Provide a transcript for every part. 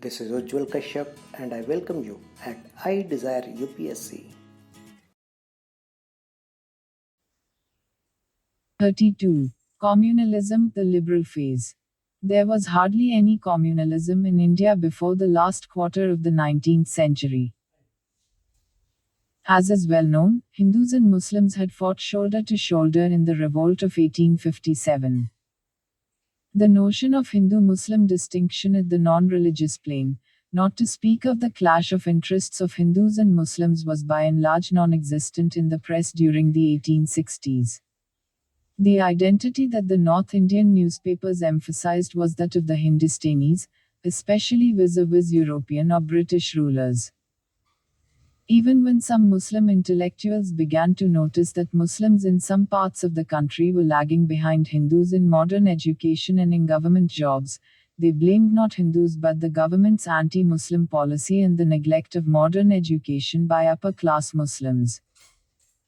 This is Ujjwal Kashyap and I welcome you at iDesireUPSC. 32. Communalism, the liberal phase. There was hardly any communalism in India before the last quarter of the 19th century. As is well known, Hindus and Muslims had fought shoulder to shoulder in the revolt of 1857. The notion of Hindu-Muslim distinction at the non-religious plane, not to speak of the clash of interests of Hindus and Muslims, was by and large non-existent in the press during the 1860s. The identity that the North Indian newspapers emphasized was that of the Hindustanis, especially vis-a-vis European or British rulers. Even when some Muslim intellectuals began to notice that Muslims in some parts of the country were lagging behind Hindus in modern education and in government jobs, they blamed not Hindus but the government's anti-Muslim policy and the neglect of modern education by upper-class Muslims.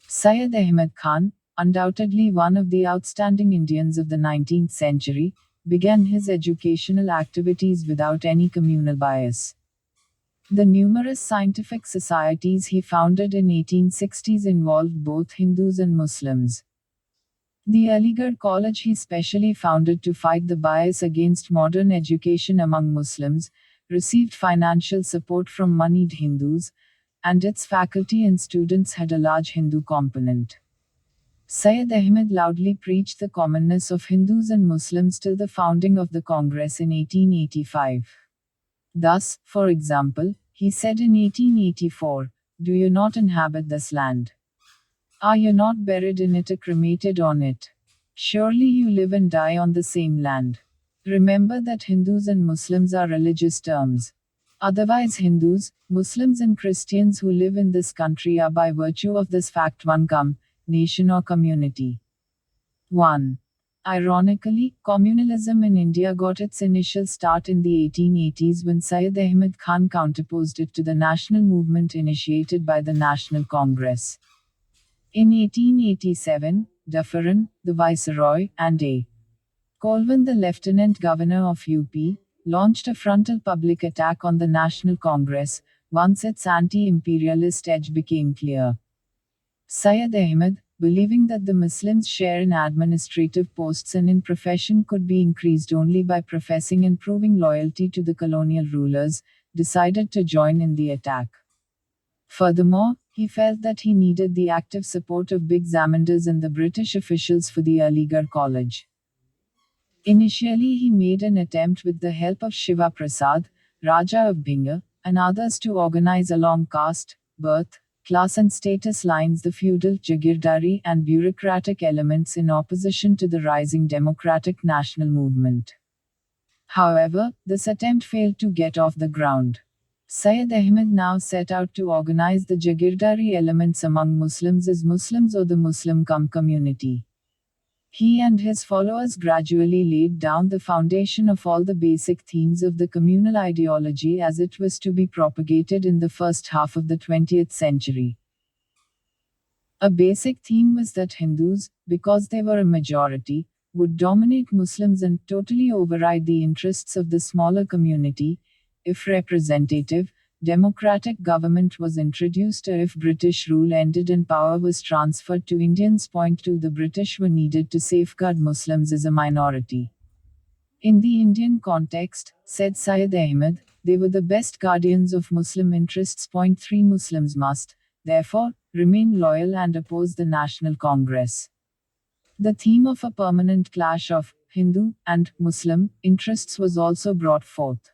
Syed Ahmed Khan, undoubtedly one of the outstanding Indians of the 19th century, began his educational activities without any communal bias. The numerous scientific societies he founded in 1860s involved both Hindus and Muslims. The Aligarh College he specially founded to fight the bias against modern education among Muslims, received financial support from moneyed Hindus, and its faculty and students had a large Hindu component. Syed Ahmed loudly preached the commonness of Hindus and Muslims till the founding of the Congress in 1885. Thus, for example, he said in 1884, "Do you not inhabit this land? Are you not buried in it or cremated on it? Surely you live and die on the same land. Remember that Hindus and Muslims are religious terms. Otherwise Hindus, Muslims and Christians who live in this country are by virtue of this fact one nation or community." 1. Ironically, communalism in India got its initial start in the 1880s when Syed Ahmed Khan counterposed it to the national movement initiated by the National Congress. In 1887, Dufferin, the viceroy, and A. Colvin, the lieutenant governor of UP, launched a frontal public attack on the National Congress, once its anti-imperialist edge became clear. Syed Ahmed, believing that the Muslims' share in administrative posts and in profession could be increased only by professing and proving loyalty to the colonial rulers, decided to join in the attack. Furthermore, he felt that he needed the active support of big zamindars and the British officials for the Aligarh College. Initially he made an attempt with the help of Shiva Prasad, Raja of Bhinga, and others to organize along caste, birth, class and status lines the feudal, jagirdari and bureaucratic elements in opposition to the rising democratic national movement. However, this attempt failed to get off the ground. Syed Ahmed now set out to organize the jagirdari elements among Muslims as Muslims or the Muslim community. He and his followers gradually laid down the foundation of all the basic themes of the communal ideology as it was to be propagated in the first half of the 20th century. A basic theme was that Hindus, because they were a majority, would dominate Muslims and totally override the interests of the smaller community, if representative, democratic government was introduced or if British rule ended and power was transferred to Indians. 2. The British were needed to safeguard Muslims as a minority. In the Indian context, said Syed Ahmed, they were the best guardians of Muslim interests. 3. Muslims must, therefore, remain loyal and oppose the National Congress. The theme of a permanent clash of Hindu and Muslim interests was also brought forth.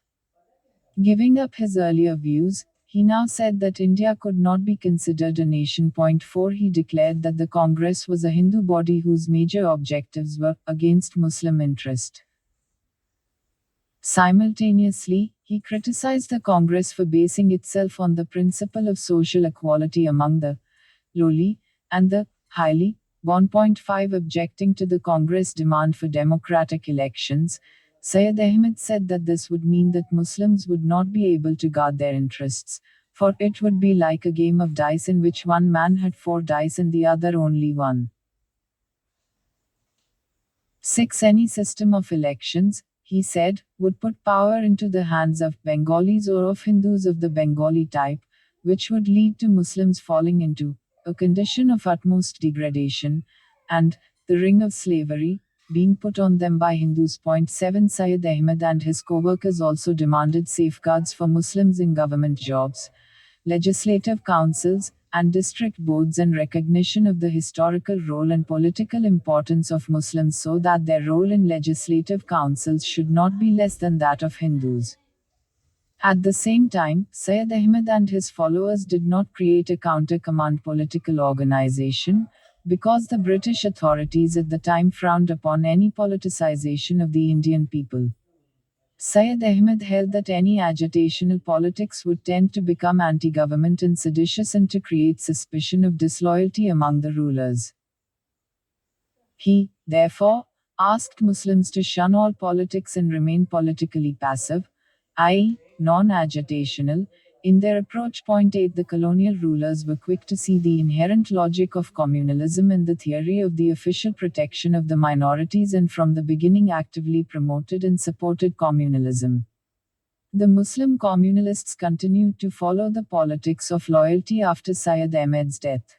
Giving up his earlier views, he now said that India could not be considered a nation. 4. He declared that the Congress was a Hindu body whose major objectives were against Muslim interest. Simultaneously, he criticized the Congress for basing itself on the principle of social equality among the lowly and the highly. 1.5 Objecting to the Congress demand for democratic elections, Syed Ahmed said that this would mean that Muslims would not be able to guard their interests, for it would be like a game of dice in which one man had 4 dice and the other only 1. 6. Any system of elections, he said, would put power into the hands of Bengalis or of Hindus of the Bengali type, which would lead to Muslims falling into a condition of utmost degradation, and the ring of slavery being put on them by Hindus. 7 Syed Ahmed and his co-workers also demanded safeguards for Muslims in government jobs, legislative councils, and district boards, and recognition of the historical role and political importance of Muslims so that their role in legislative councils should not be less than that of Hindus. At the same time, Syed Ahmed and his followers did not create a counter-command political organization, because the British authorities at the time frowned upon any politicization of the Indian people. Syed Ahmed held that any agitational politics would tend to become anti-government and seditious and to create suspicion of disloyalty among the rulers. He, therefore, asked Muslims to shun all politics and remain politically passive, i.e., non-agitational, in their approach. 8 The colonial rulers were quick to see the inherent logic of communalism and the theory of the official protection of the minorities, and from the beginning actively promoted and supported communalism. The Muslim communalists continued to follow the politics of loyalty after Syed Ahmed's death.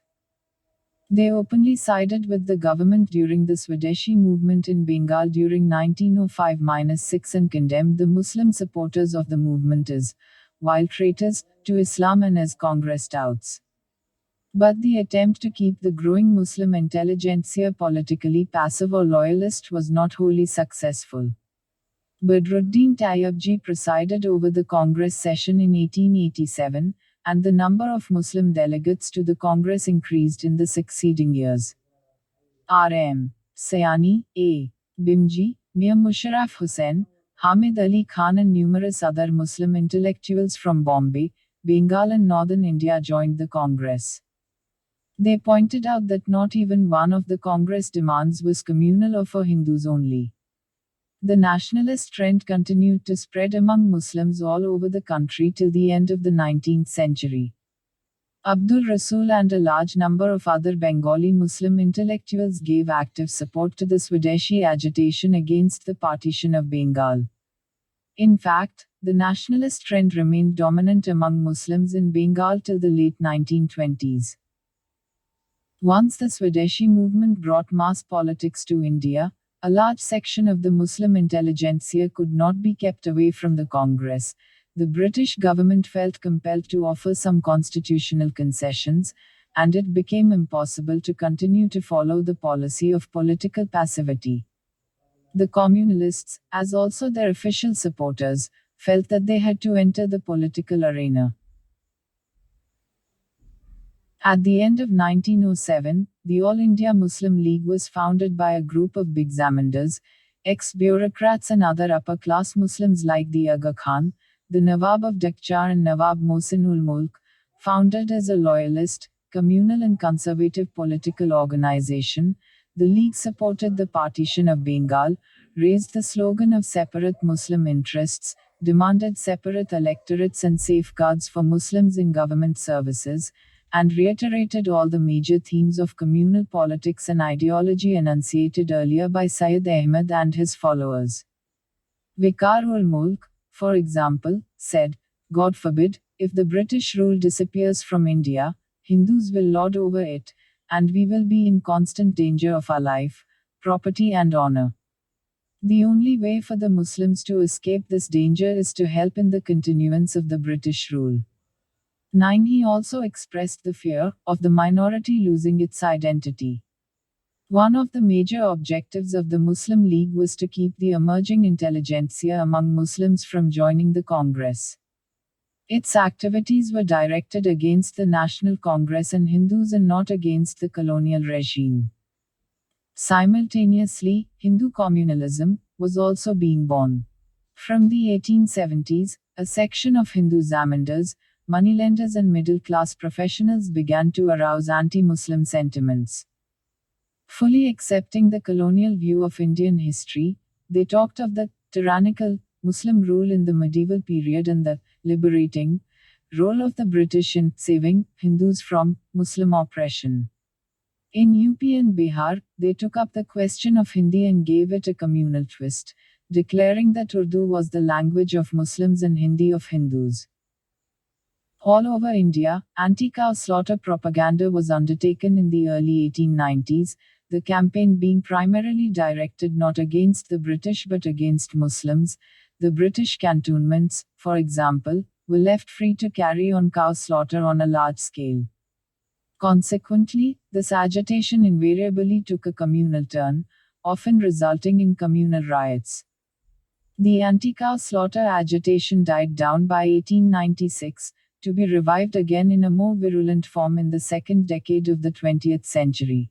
They openly sided with the government during the Swadeshi movement in Bengal during 1905-6 and condemned the Muslim supporters of the movement as wild traitors to Islam and as Congress touts. But the attempt to keep the growing Muslim intelligentsia politically passive or loyalist was not wholly successful. Badruddin Tayyibji presided over the Congress session in 1887, and the number of Muslim delegates to the Congress increased in the succeeding years. R.M. Sayani, A. Bimji, Mir Musharraf Hussain, Hamid Ali Khan, and numerous other Muslim intellectuals from Bombay, Bengal, and northern India joined the Congress. They pointed out that not even one of the Congress demands was communal or for Hindus only. The nationalist trend continued to spread among Muslims all over the country till the end of the 19th century. Abdul Rasul and a large number of other Bengali Muslim intellectuals gave active support to the Swadeshi agitation against the partition of Bengal. In fact, the nationalist trend remained dominant among Muslims in Bengal till the late 1920s. Once the Swadeshi movement brought mass politics to India, a large section of the Muslim intelligentsia could not be kept away from the Congress. The British government felt compelled to offer some constitutional concessions, and it became impossible to continue to follow the policy of political passivity. The Communalists, as also their official supporters, felt that they had to enter the political arena. At the end of 1907, the All India Muslim League was founded by a group of big zamindars, ex-bureaucrats and other upper-class Muslims like the Aga Khan, the Nawab of Dakchar and Nawab Mohsin-ul Mulk, founded as a loyalist, communal and conservative political organization. The League supported the partition of Bengal, raised the slogan of separate Muslim interests, demanded separate electorates and safeguards for Muslims in government services, and reiterated all the major themes of communal politics and ideology enunciated earlier by Syed Ahmed and his followers. Vikar-ul-Mulk, for example, said, "God forbid, if the British rule disappears from India, Hindus will lord over it, and we will be in constant danger of our life, property and honor. The only way for the Muslims to escape this danger is to help in the continuance of the British rule." 9. He also expressed the fear of the minority losing its identity. One of the major objectives of the Muslim League was to keep the emerging intelligentsia among Muslims from joining the Congress. Its activities were directed against the National Congress and Hindus and not against the colonial regime. Simultaneously, Hindu communalism was also being born. From the 1870s, a section of Hindu zamindars, moneylenders and middle-class professionals began to arouse anti-Muslim sentiments. Fully accepting the colonial view of Indian history, they talked of the tyrannical Muslim rule in the medieval period and the liberating role of the British in saving Hindus from Muslim oppression. In UP and Bihar, they took up the question of Hindi and gave it a communal twist. declaring that Urdu was the language of Muslims and Hindi of Hindus. All over India, anti-cow slaughter propaganda was undertaken in the early 1890s, the campaign being primarily directed not against the British but against Muslims. The British cantonments, for example, were left free to carry on cow slaughter on a large scale. Consequently, this agitation invariably took a communal turn, often resulting in communal riots. The anti-cow slaughter agitation died down by 1896, to be revived again in a more virulent form in the second decade of the 20th century.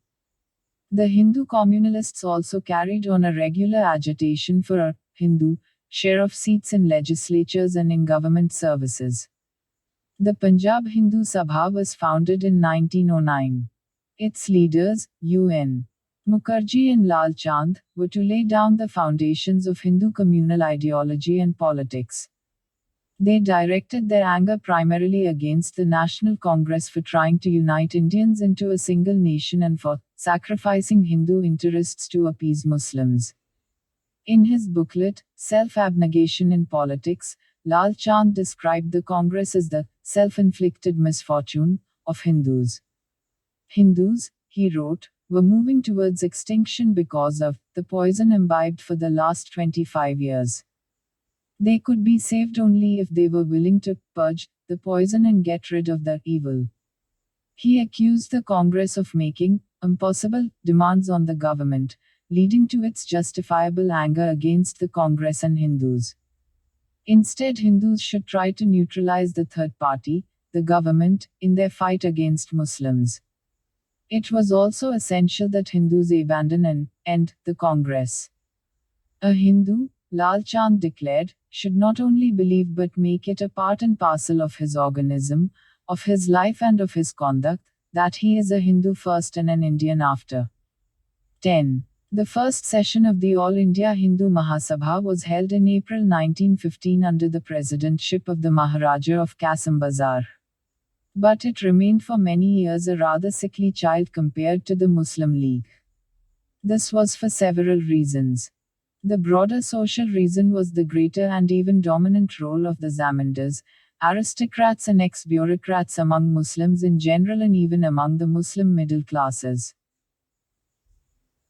The Hindu communalists also carried on a regular agitation for a Hindu share of seats in legislatures and in government services. The Punjab Hindu Sabha was founded in 1909. Its leaders, U.N. Mukherjee and Lal Chand, were to lay down the foundations of Hindu communal ideology and politics. They directed their anger primarily against the National Congress for trying to unite Indians into a single nation and for sacrificing Hindu interests to appease Muslims. In his booklet, Self-Abnegation in Politics, Lal Chand described the Congress as the self-inflicted misfortune of Hindus. Hindus, he wrote, were moving towards extinction because of the poison imbibed for the last 25 years. They could be saved only if they were willing to purge the poison and get rid of the evil. He accused the Congress of making impossible demands on the government, leading to its justifiable anger against the Congress and Hindus. Instead, Hindus should try to neutralize the third party, the government, in their fight against Muslims. It was also essential that Hindus abandon and end the Congress. A Hindu, Lal Chand declared, should not only believe but make it a part and parcel of his organism, of his life and of his conduct, that he is a Hindu first and an Indian after. 10. The first session of the All India Hindu Mahasabha was held in April 1915 under the presidentship of the Maharaja of Kasambazar. But it remained for many years a rather sickly child compared to the Muslim League. This was for several reasons. The broader social reason was the greater and even dominant role of the zamindars, aristocrats and ex-bureaucrats among Muslims in general and even among the Muslim middle classes.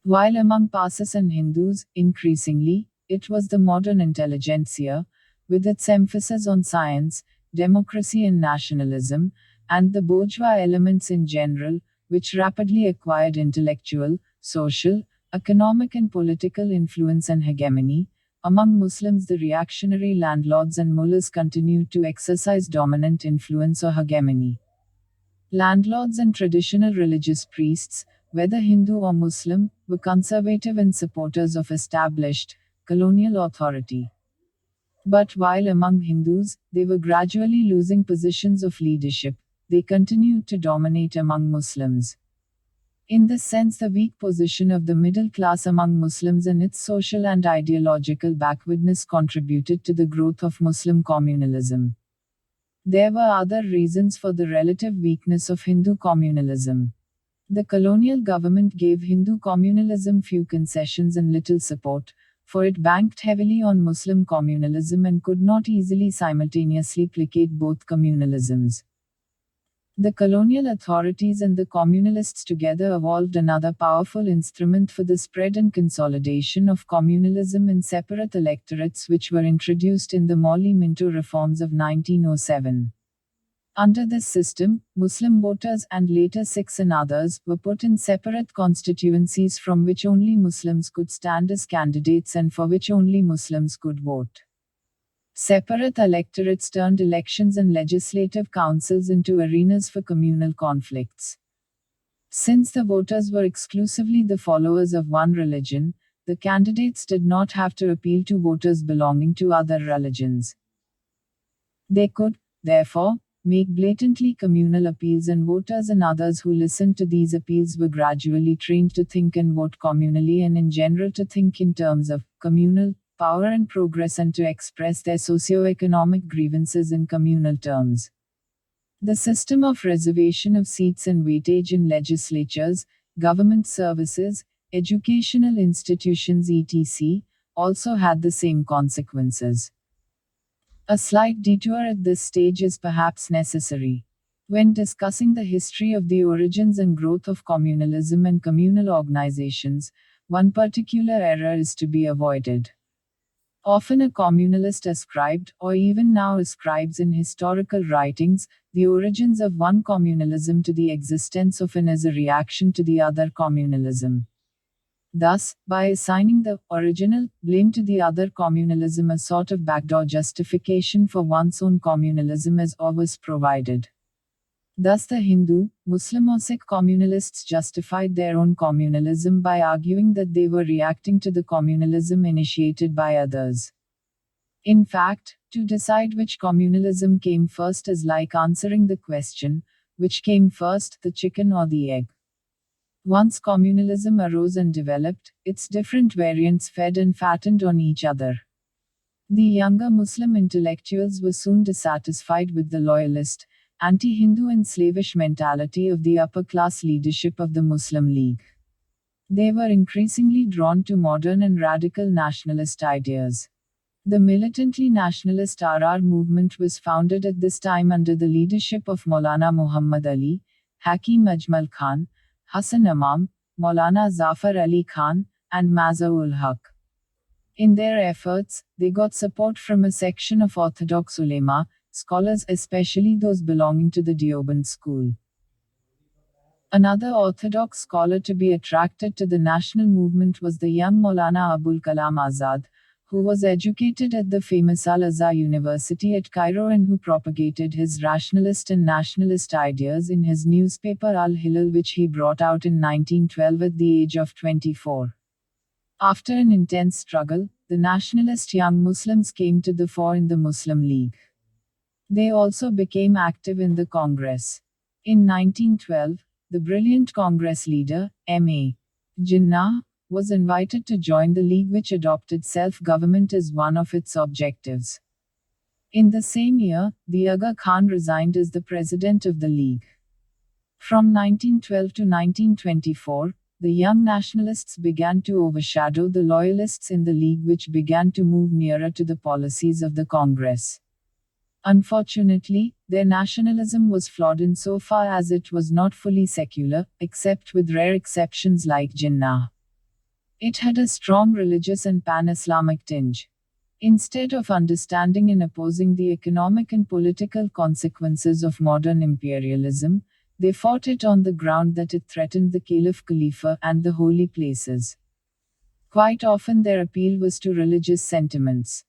While among Parsis and Hindus, increasingly, it was the modern intelligentsia, with its emphasis on science, democracy and nationalism, and the bourgeois elements in general, which rapidly acquired intellectual, social, economic and political influence and hegemony. Among Muslims, the reactionary landlords and mullahs continued to exercise dominant influence or hegemony. Landlords and traditional religious priests, whether Hindu or Muslim, were conservative and supporters of established colonial authority. But while among Hindus, they were gradually losing positions of leadership, they continued to dominate among Muslims. In this sense, the weak position of the middle class among Muslims and its social and ideological backwardness contributed to the growth of Muslim communalism. There were other reasons for the relative weakness of Hindu communalism. The colonial government gave Hindu communalism few concessions and little support, for it banked heavily on Muslim communalism and could not easily simultaneously placate both communalisms. The colonial authorities and the communalists together evolved another powerful instrument for the spread and consolidation of communalism in separate electorates, which were introduced in the Morley-Minto reforms of 1907. Under this system, Muslim voters and later Sikhs and others were put in separate constituencies from which only Muslims could stand as candidates and for which only Muslims could vote. Separate electorates turned elections and legislative councils into arenas for communal conflicts. Since the voters were exclusively the followers of one religion, the candidates did not have to appeal to voters belonging to other religions. They could, therefore, make blatantly communal appeals, and voters and others who listened to these appeals were gradually trained to think and vote communally and in general to think in terms of communal power and progress and to express their socio-economic grievances in communal terms. The system of reservation of seats and weightage in legislatures, government services, educational institutions etc., also had the same consequences. A slight detour at this stage is perhaps necessary. When discussing the history of the origins and growth of communalism and communal organizations, one particular error is to be avoided. Often a communalist ascribed, or even now ascribes in historical writings, the origins of one communalism to the existence of an as a reaction to the other communalism. Thus, by assigning the original blame to the other communalism, a sort of backdoor justification for one's own communalism is always provided. Thus, the Hindu, Muslim, or Sikh communalists justified their own communalism by arguing that they were reacting to the communalism initiated by others. In fact, to decide which communalism came first is like answering the question, which came first, the chicken or the egg? Once communalism arose and developed, its different variants fed and fattened on each other. The younger Muslim intellectuals were soon dissatisfied with the loyalist, anti-Hindu and slavish mentality of the upper-class leadership of the Muslim League. They were increasingly drawn to modern and radical nationalist ideas. The militantly nationalist RR movement was founded at this time under the leadership of Maulana Muhammad Ali, Hakim Ajmal Khan, Hassan Imam, Maulana Zafar Ali Khan, and Mazaul Haq. In their efforts, they got support from a section of orthodox ulema, scholars, especially those belonging to the Deoband school. Another orthodox scholar to be attracted to the national movement was the young Maulana Abul Kalam Azad, who was educated at the famous Al-Azhar University at Cairo and who propagated his rationalist and nationalist ideas in his newspaper Al-Hilal, which he brought out in 1912 at the age of 24. After an intense struggle, the nationalist young Muslims came to the fore in the Muslim League. They also became active in the Congress. In 1912, the brilliant Congress leader, M.A. Jinnah, was invited to join the League, which adopted self-government as one of its objectives. In the same year, the Aga Khan resigned as the president of the League. From 1912 to 1924, the young nationalists began to overshadow the loyalists in the League, which began to move nearer to the policies of the Congress. Unfortunately, their nationalism was flawed insofar as it was not fully secular, except with rare exceptions like Jinnah. It had a strong religious and pan-Islamic tinge. Instead of understanding and opposing the economic and political consequences of modern imperialism, they fought it on the ground that it threatened the Khalifa and the holy places. Quite often their appeal was to religious sentiments.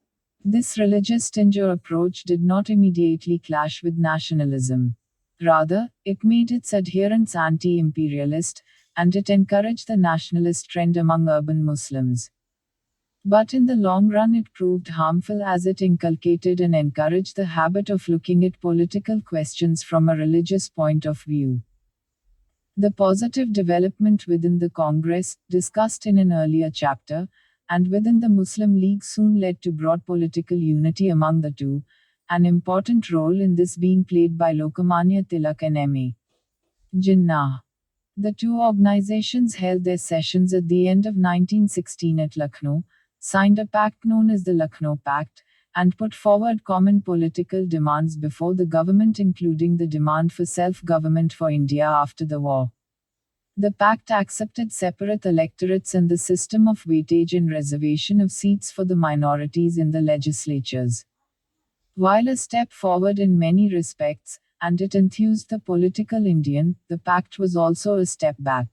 This religious tinge or approach did not immediately clash with nationalism. Rather, it made its adherents anti-imperialist, and it encouraged the nationalist trend among urban Muslims. But in the long run it proved harmful as it inculcated and encouraged the habit of looking at political questions from a religious point of view. The positive development within the Congress, discussed in an earlier chapter, and within the Muslim League soon led to broad political unity among the two, an important role in this being played by Lokmanya Tilak and M.A. Jinnah. The two organizations held their sessions at the end of 1916 at Lucknow, signed a pact known as the Lucknow Pact, and put forward common political demands before the government, including the demand for self-government for India after the war. The pact accepted separate electorates and the system of weightage and reservation of seats for the minorities in the legislatures. While a step forward in many respects, and it enthused the political Indian, the pact was also a step back.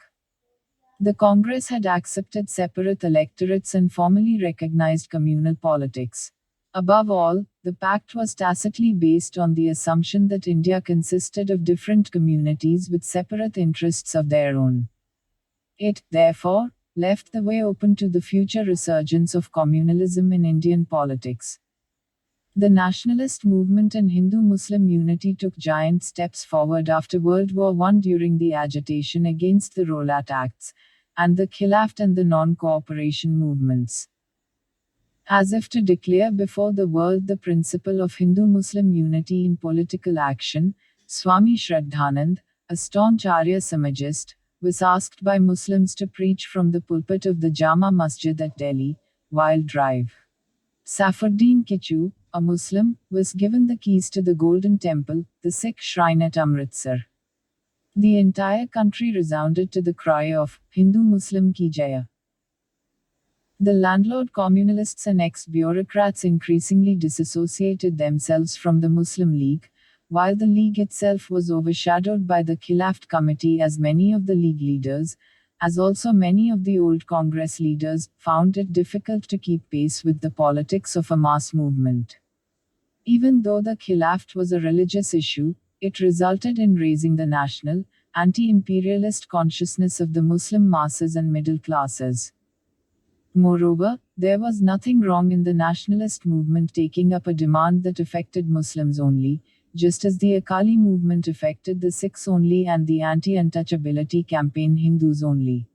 The Congress had accepted separate electorates and formally recognized communal politics. Above all, the pact was tacitly based on the assumption that India consisted of different communities with separate interests of their own. It, therefore, left the way open to the future resurgence of communalism in Indian politics. The nationalist movement and Hindu-Muslim unity took giant steps forward after World War I during the agitation against the Rowlatt Acts, and the Khilafat and the non-cooperation movements. As if to declare before the world the principle of Hindu-Muslim unity in political action, Swami Shraddhanand, a staunch Arya Samajist, was asked by Muslims to preach from the pulpit of the Jama Masjid at Delhi, Wild Drive. Safardeen Kichu, a Muslim, was given the keys to the Golden Temple, the Sikh shrine at Amritsar. The entire country resounded to the cry of Hindu Muslim Ki Jaya. The landlord communalists and ex-bureaucrats increasingly disassociated themselves from the Muslim League, while the League itself was overshadowed by the Khilafat Committee, as many of the League leaders, as also many of the old Congress leaders, found it difficult to keep pace with the politics of a mass movement. Even though the Khilafat was a religious issue, it resulted in raising the national, anti-imperialist consciousness of the Muslim masses and middle classes. Moreover, there was nothing wrong in the nationalist movement taking up a demand that affected Muslims only, just as the Akali movement affected the Sikhs only and the anti-untouchability campaign Hindus only.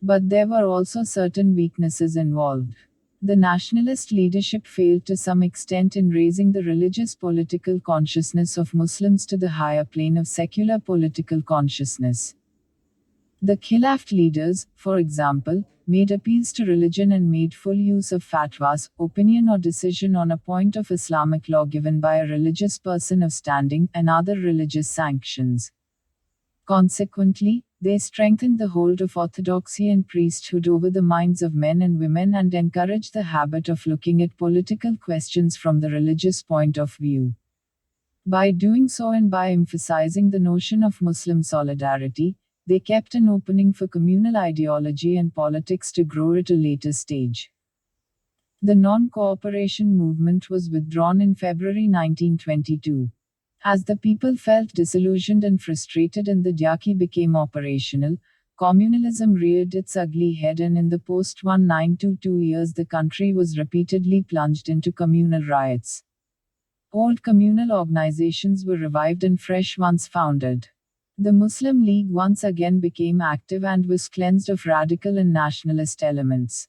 But there were also certain weaknesses involved. The nationalist leadership failed to some extent in raising the religious political consciousness of Muslims to the higher plane of secular political consciousness. The Khilafat leaders, for example, made appeals to religion and made full use of fatwas, opinion or decision on a point of Islamic law given by a religious person of standing, and other religious sanctions. Consequently, they strengthened the hold of orthodoxy and priesthood over the minds of men and women and encouraged the habit of looking at political questions from the religious point of view. By doing so and by emphasizing the notion of Muslim solidarity, they kept an opening for communal ideology and politics to grow at a later stage. The non-cooperation movement was withdrawn in February 1922. As the people felt disillusioned and frustrated and the Dyaki became operational, communalism reared its ugly head, and in the post-1922 years the country was repeatedly plunged into communal riots. Old communal organizations were revived and fresh ones founded. The Muslim League once again became active and was cleansed of radical and nationalist elements.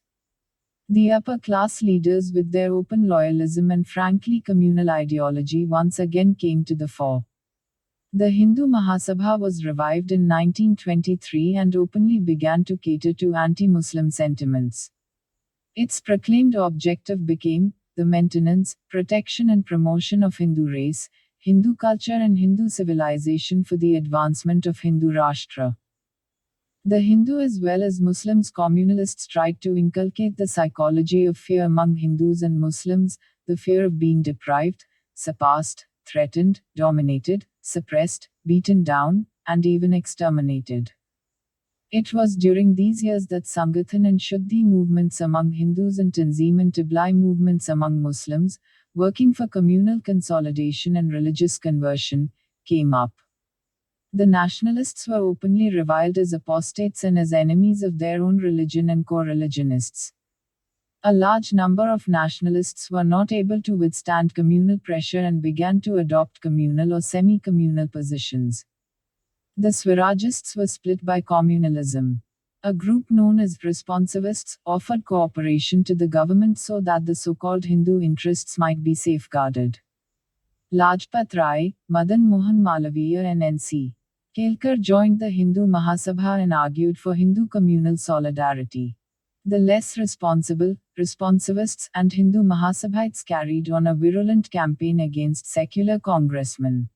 The upper class leaders, with their open loyalism and frankly communal ideology, once again came to the fore. The Hindu Mahasabha was revived in 1923 and openly began to cater to anti-Muslim sentiments. Its proclaimed objective became the maintenance, protection and promotion of Hindu race, Hindu culture and Hindu civilization for the advancement of Hindu Rashtra. The Hindu as well as Muslims communalists tried to inculcate the psychology of fear among Hindus and Muslims, the fear of being deprived, surpassed, threatened, dominated, suppressed, beaten down, and even exterminated. It was during these years that Sangathan and Shuddhi movements among Hindus and Tanzim and Tabligh movements among Muslims, working for communal consolidation and religious conversion, came up. The nationalists were openly reviled as apostates and as enemies of their own religion and co-religionists. A large number of nationalists were not able to withstand communal pressure and began to adopt communal or semi-communal positions. The Swarajists were split by communalism. A group known as responsivists offered cooperation to the government so that the so-called Hindu interests might be safeguarded. Lajpat Rai, Madan Mohan Malaviya and N.C. Kelkar joined the Hindu Mahasabha and argued for Hindu communal solidarity. The less responsible, responsivists, and Hindu Mahasabhites carried on a virulent campaign against secular congressmen.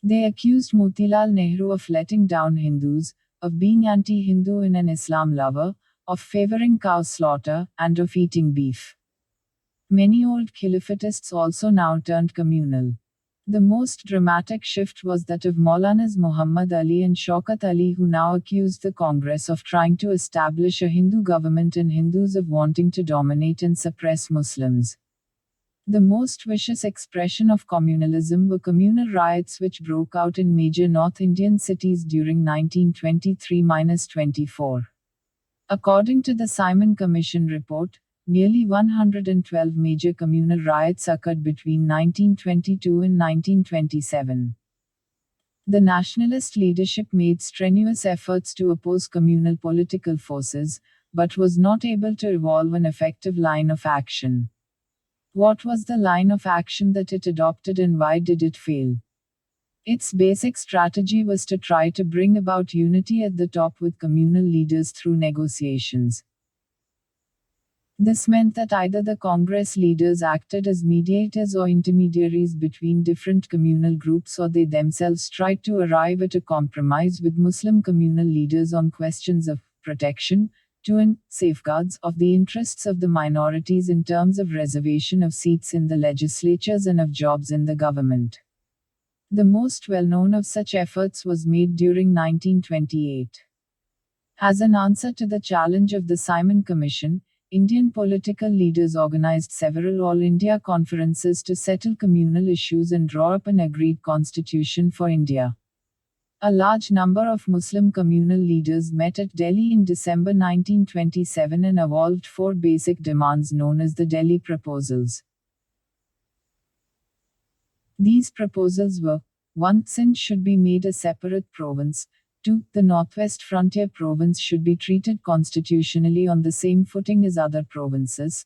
They accused Motilal Nehru of letting down Hindus, of being anti-Hindu and an Islam lover, of favoring cow slaughter, and of eating beef. Many old Khilafatists also now turned communal. The most dramatic shift was that of Maulanas Muhammad Ali and Shaukat Ali, who now accused the Congress of trying to establish a Hindu government and Hindus of wanting to dominate and suppress Muslims. The most vicious expression of communalism were communal riots which broke out in major North Indian cities during 1923-24. According to the Simon Commission report, nearly 112 major communal riots occurred between 1922 and 1927. The nationalist leadership made strenuous efforts to oppose communal political forces, but was not able to evolve an effective line of action. What was the line of action that it adopted and why did it fail? Its basic strategy was to try to bring about unity at the top with communal leaders through negotiations. This meant that either the Congress leaders acted as mediators or intermediaries between different communal groups, or they themselves tried to arrive at a compromise with Muslim communal leaders on questions of protection, to and safeguards of the interests of the minorities in terms of reservation of seats in the legislatures and of jobs in the government. The most well-known of such efforts was made during 1928. As an answer to the challenge of the Simon Commission, Indian political leaders organized several All India conferences to settle communal issues and draw up an agreed constitution for India. A large number of Muslim communal leaders met at Delhi in December 1927 and evolved four basic demands known as the Delhi Proposals. These proposals were: 1. Sindh should be made a separate province. 2. The Northwest Frontier Province should be treated constitutionally on the same footing as other provinces.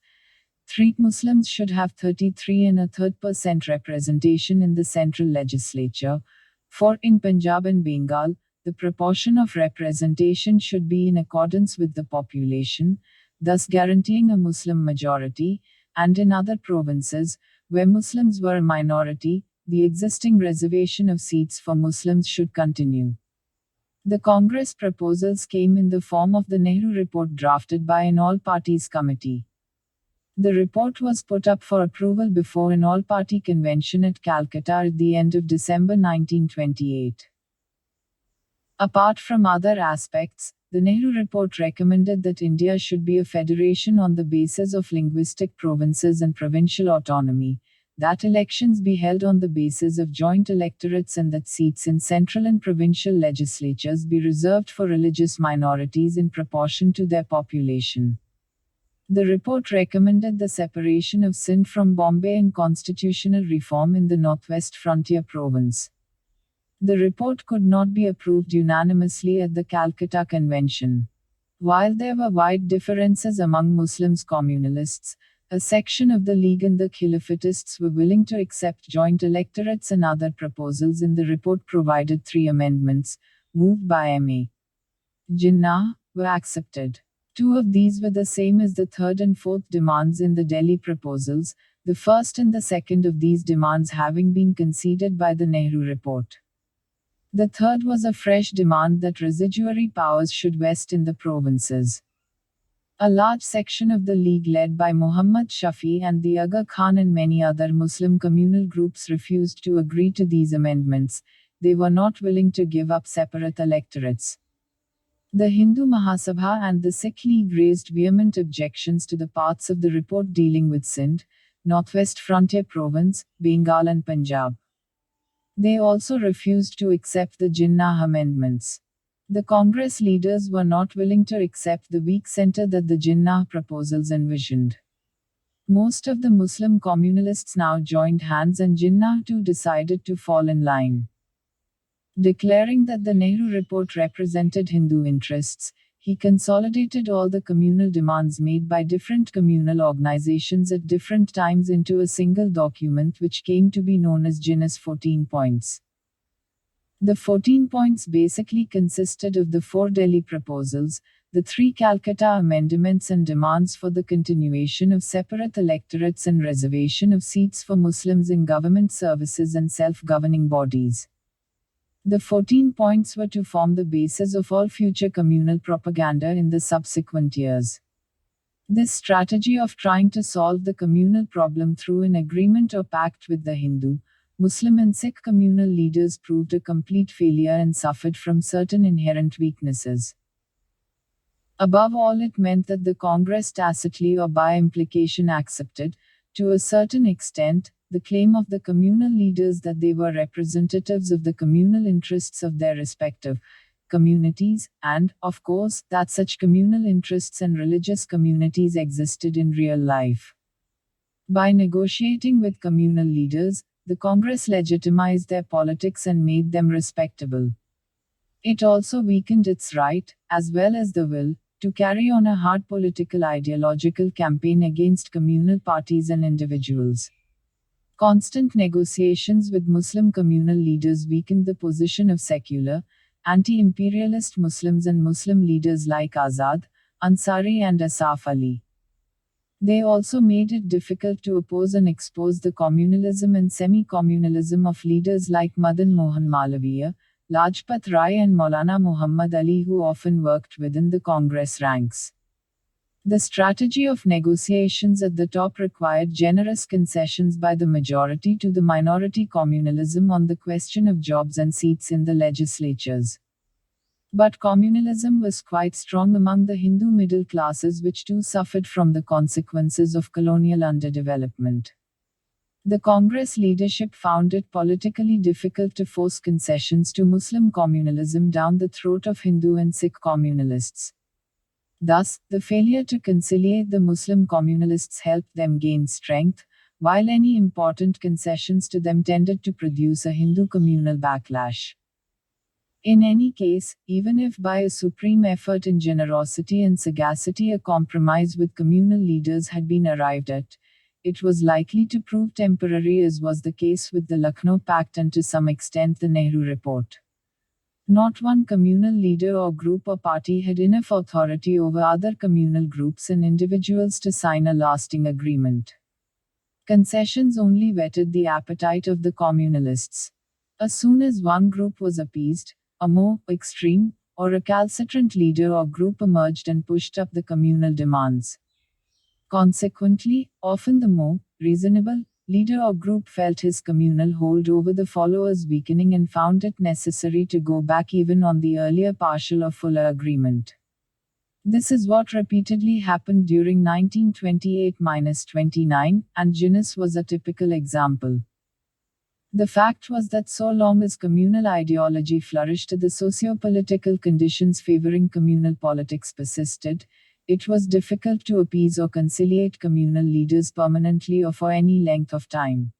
3. Muslims should have 33 and a third % representation in the central legislature. 4. In Punjab and Bengal, the proportion of representation should be in accordance with the population, thus guaranteeing a Muslim majority, and in other provinces, where Muslims were a minority, the existing reservation of seats for Muslims should continue. The Congress proposals came in the form of the Nehru Report drafted by an all-parties committee. The report was put up for approval before an all-party convention at Calcutta at the end of December 1928. Apart from other aspects, the Nehru Report recommended that India should be a federation on the basis of linguistic provinces and provincial autonomy, that elections be held on the basis of joint electorates, and that seats in central and provincial legislatures be reserved for religious minorities in proportion to their population. The report recommended the separation of Sindh from Bombay and constitutional reform in the Northwest Frontier Province. The report could not be approved unanimously at the Calcutta Convention. While there were wide differences among Muslims communalists, a section of the League and the Khilafatists were willing to accept joint electorates, and other proposals in the report provided 3 amendments, moved by M.A. Jinnah, were accepted. 2 of these were the same as the third and fourth demands in the Delhi proposals, the first and the second of these demands having been conceded by the Nehru Report. The third was a fresh demand that residuary powers should vest in the provinces. A large section of the League led by Muhammad Shafi and the Aga Khan and many other Muslim communal groups refused to agree to these amendments. They were not willing to give up separate electorates. The Hindu Mahasabha and the Sikh League raised vehement objections to the parts of the report dealing with Sindh, Northwest Frontier Province, Bengal and Punjab. They also refused to accept the Jinnah amendments. The Congress leaders were not willing to accept the weak center that the Jinnah proposals envisioned. Most of the Muslim communalists now joined hands, and Jinnah too decided to fall in line. Declaring that the Nehru Report represented Hindu interests, he consolidated all the communal demands made by different communal organizations at different times into a single document, which came to be known as Jinnah's 14 points. The 14 points basically consisted of the 4 Delhi proposals, the 3 Calcutta amendments, and demands for the continuation of separate electorates and reservation of seats for Muslims in government services and self-governing bodies. The 14 points were to form the basis of all future communal propaganda in the subsequent years. This strategy of trying to solve the communal problem through an agreement or pact with the Hindu, Muslim and Sikh communal leaders proved a complete failure and suffered from certain inherent weaknesses. Above all, it meant that the Congress tacitly or by implication accepted, to a certain extent, the claim of the communal leaders that they were representatives of the communal interests of their respective communities, and, of course, that such communal interests and religious communities existed in real life. By negotiating with communal leaders, the Congress legitimized their politics and made them respectable. It also weakened its right, as well as the will, to carry on a hard political ideological campaign against communal parties and individuals. Constant negotiations with Muslim communal leaders weakened the position of secular, anti-imperialist Muslims and Muslim leaders like Azad, Ansari and Asaf Ali. They also made it difficult to oppose and expose the communalism and semi-communalism of leaders like Madan Mohan Malaviya, Lajpat Rai and Maulana Muhammad Ali, who often worked within the Congress ranks. The strategy of negotiations at the top required generous concessions by the majority to the minority, communalism on the question of jobs and seats in the legislatures. But communalism was quite strong among the Hindu middle classes, which too suffered from the consequences of colonial underdevelopment. The Congress leadership found it politically difficult to force concessions to Muslim communalism down the throat of Hindu and Sikh communalists. Thus, the failure to conciliate the Muslim communalists helped them gain strength, while any important concessions to them tended to produce a Hindu communal backlash. In any case, even if by a supreme effort in generosity and sagacity a compromise with communal leaders had been arrived at, it was likely to prove temporary, as was the case with the Lucknow Pact and to some extent the Nehru Report. Not one communal leader or group or party had enough authority over other communal groups and individuals to sign a lasting agreement. Concessions only whetted the appetite of the communalists. As soon as one group was appeased, a more extreme or recalcitrant leader or group emerged and pushed up the communal demands. Consequently, often the more reasonable leader or group felt his communal hold over the followers weakening and found it necessary to go back even on the earlier partial or fuller agreement. This is what repeatedly happened during 1928-29, and Jinnah was a typical example. The fact was that so long as communal ideology flourished, the socio-political conditions favoring communal politics persisted. It was difficult to appease or conciliate communal leaders permanently or for any length of time.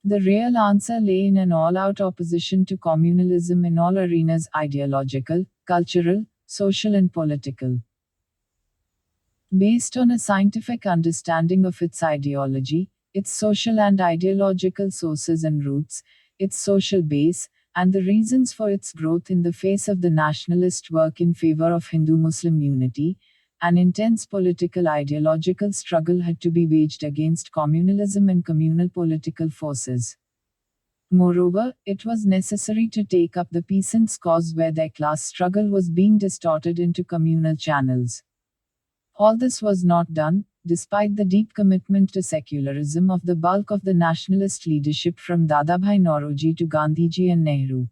The real answer lay in an all-out opposition to communalism in all arenas: ideological, cultural, social and political. Based on a scientific understanding of its ideology, its social and ideological sources and roots, its social base, and the reasons for its growth in the face of the nationalist work in favor of Hindu-Muslim unity, an intense political ideological struggle had to be waged against communalism and communal political forces. Moreover, it was necessary to take up the peasants' cause where their class struggle was being distorted into communal channels. All this was not done, despite the deep commitment to secularism of the bulk of the nationalist leadership from Dadabhai Nauroji to Gandhiji and Nehru.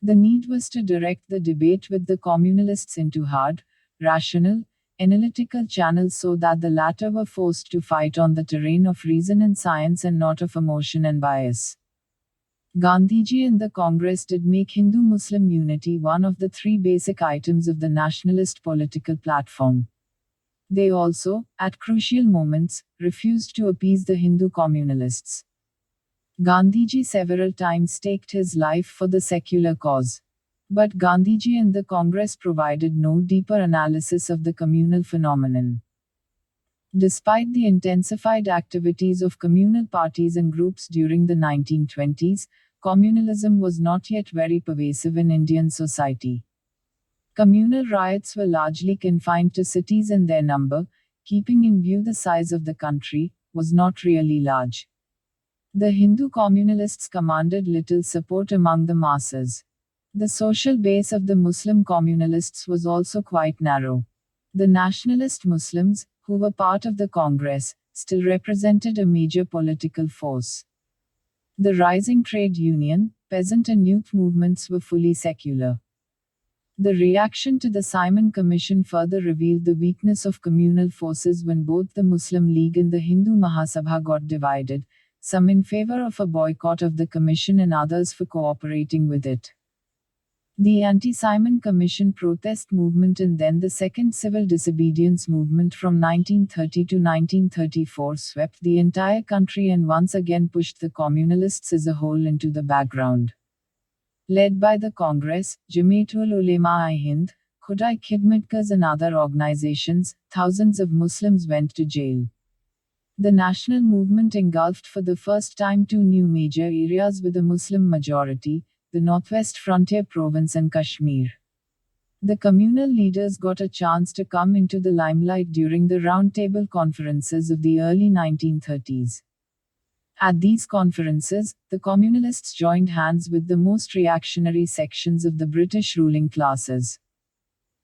The need was to direct the debate with the communalists into hard, rational, analytical channels so that the latter were forced to fight on the terrain of reason and science and not of emotion and bias. Gandhiji and the Congress did make Hindu-Muslim unity one of the three basic items of the nationalist political platform. They also, at crucial moments, refused to appease the Hindu communalists. Gandhiji several times staked his life for the secular cause. But Gandhiji and the Congress provided no deeper analysis of the communal phenomenon. Despite the intensified activities of communal parties and groups during the 1920s, communalism was not yet very pervasive in Indian society. Communal riots were largely confined to cities and their number, keeping in view the size of the country, was not really large. The Hindu communalists commanded little support among the masses. The social base of the Muslim communalists was also quite narrow. The nationalist Muslims, who were part of the Congress, still represented a major political force. The rising trade union, peasant and youth movements were fully secular. The reaction to the Simon Commission further revealed the weakness of communal forces when both the Muslim League and the Hindu Mahasabha got divided, some in favor of a boycott of the commission and others for cooperating with it. The anti-Simon Commission protest movement and then the Second Civil Disobedience Movement from 1930 to 1934 swept the entire country and once again pushed the communalists as a whole into the background. Led by the Congress, Jamaatul Ulema-i-Hind, Khudai Khidmatkars and other organizations, thousands of Muslims went to jail. The national movement engulfed for the first time two new major areas with a Muslim majority, the Northwest Frontier Province and Kashmir. The communal leaders got a chance to come into the limelight during the roundtable conferences of the early 1930s. At these conferences, the communalists joined hands with the most reactionary sections of the British ruling classes.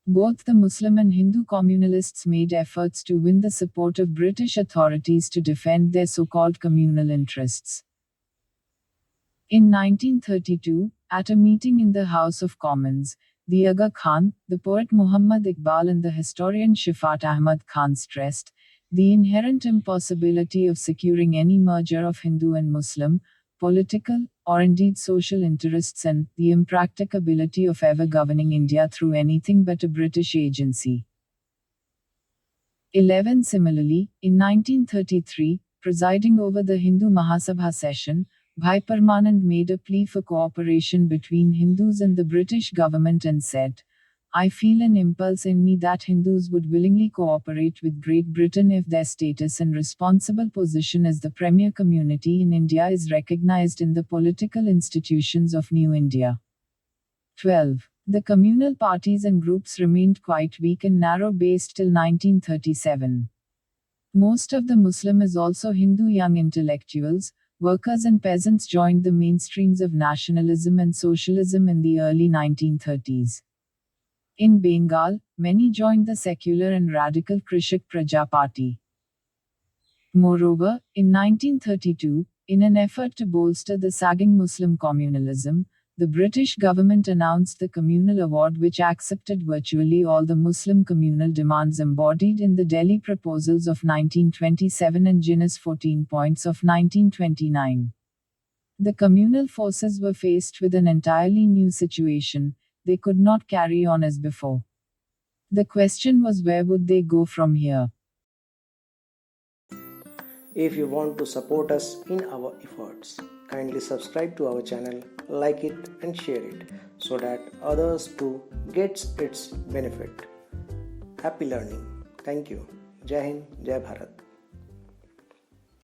Both the Muslim and Hindu communalists made efforts to win the support of British authorities to defend their so-called communal interests. In 1932, at a meeting in the House of Commons, the Aga Khan, the poet Muhammad Iqbal and the historian Shafat Ahmad Khan stressed the inherent impossibility of securing any merger of Hindu and Muslim, political, or indeed social interests and the impracticability of ever governing India through anything but a British agency. 11. Similarly, in 1933, presiding over the Hindu Mahasabha session, Bhai Parmanand made a plea for cooperation between Hindus and the British government and said, I feel an impulse in me that Hindus would willingly cooperate with Great Britain if their status and responsible position as the premier community in India is recognized in the political institutions of New India. 12. The communal parties and groups remained quite weak and narrow-based till 1937. Most of the Muslim as also Hindu young intellectuals, workers and peasants joined the mainstreams of nationalism and socialism in the early 1930s. In Bengal, many joined the secular and radical Krishak Praja Party. Moreover, in 1932, in an effort to bolster the sagging Muslim communalism, the British government announced the Communal Award, which accepted virtually all the Muslim communal demands embodied in the Delhi Proposals of 1927 and Guinness 14 Points of 1929. The communal forces were faced with an entirely new situation. They could not carry on as before. The question was, where would they go from here? If you want to support us in our efforts, kindly subscribe to our channel, like it and share it so that others too gets its benefit. Happy learning. Thank you. Jai Hind, Jai Bharat.